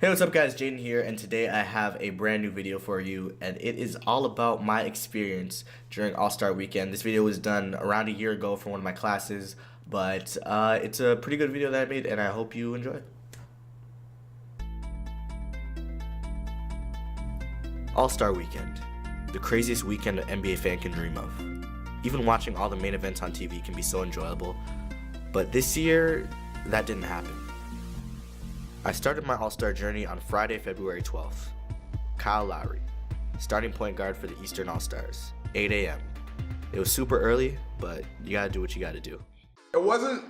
Hey, what's up guys, Jaden here, and today I have a brand new video for you, and it is all about my experience during All-Star Weekend. This video was done around a year ago for one of my classes, but it's a pretty good video that I made, and I hope you enjoy. All-Star Weekend, the craziest weekend an NBA fan can dream of. Even watching all the main events on TV can be so enjoyable, but this year, that didn't happen. I started my All-Star journey on Friday, February 12th. Kyle Lowry, starting point guard for the Eastern All-Stars, 8 a.m. It was super early, but you gotta do what you gotta do. It wasn't,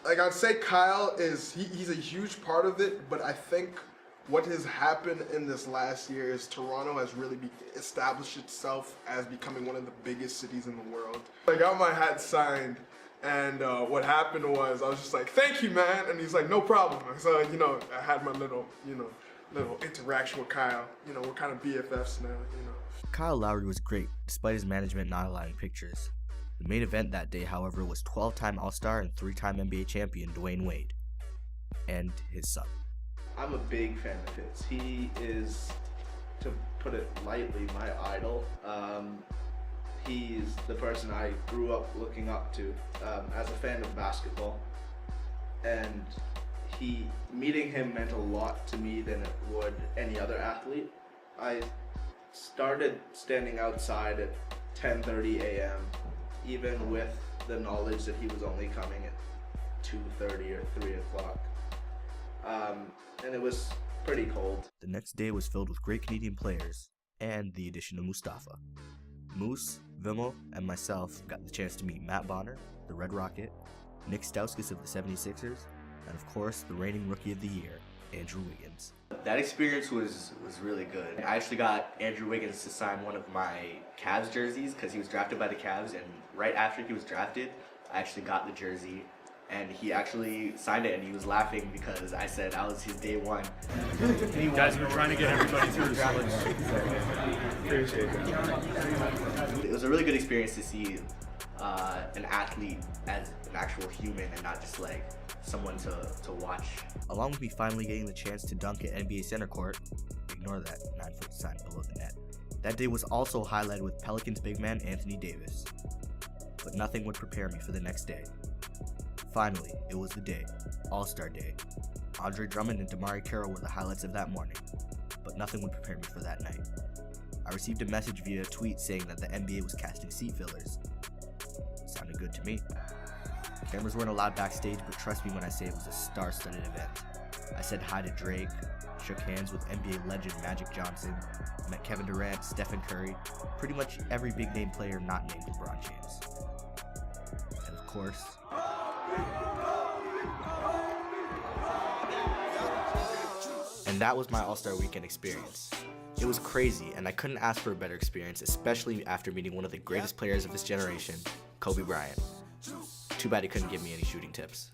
I'd say Kyle he's a huge part of it, but I think what has happened in this last year is Toronto has really established itself as becoming one of the biggest cities in the world. I got my hat signed. And what happened was I was just like, thank you, man. And he's like, no problem. So, I had my little interaction with Kyle. We're kind of BFFs now, Kyle Lowry was great, despite his management not allowing pictures. The main event that day, however, was 12-time All-Star and 3-time NBA champion Dwayne Wade. And his son. I'm a big fan of his. He is, to put it lightly, my idol. He's the person I grew up looking up to as a fan of basketball, and meeting him meant a lot to me than it would any other athlete. I started standing outside at 10:30 a.m. even with the knowledge that he was only coming at 2:30 or 3 o'clock, and it was pretty cold. The next day was filled with great Canadian players and the addition of Mustafa. Moose, Vimo, and myself got the chance to meet Matt Bonner, the Red Rocket, Nick Stauskas of the 76ers, and of course, the reigning Rookie of the Year, Andrew Wiggins. That experience was really good. I actually got Andrew Wiggins to sign one of my Cavs jerseys because he was drafted by the Cavs, and right after he was drafted, I actually got the jersey. And he actually signed it, and he was laughing because I said I was his day one. Guys, we're trying to get everybody through, so appreciate it. It was a really good experience to see an athlete as an actual human and not just like someone to watch. Along with me finally getting the chance to dunk at NBA Center Court, ignore that 9-foot sign below the net. That day was also highlighted with Pelicans big man Anthony Davis. But nothing would prepare me for the next day. Finally, it was the day, All-Star Day. Andre Drummond and Damari Carroll were the highlights of that morning, but nothing would prepare me for that night. I received a message via a tweet saying that the NBA was casting seat fillers. Sounded good to me. Cameras weren't allowed backstage, but trust me when I say it was a star-studded event. I said hi to Drake, shook hands with NBA legend Magic Johnson, met Kevin Durant, Stephen Curry, pretty much every big-name player not named LeBron James. And of course, and that was my All-Star Weekend experience. It was crazy, and I couldn't ask for a better experience, especially after meeting one of the greatest players of this generation, Kobe Bryant. Too bad he couldn't give me any shooting tips.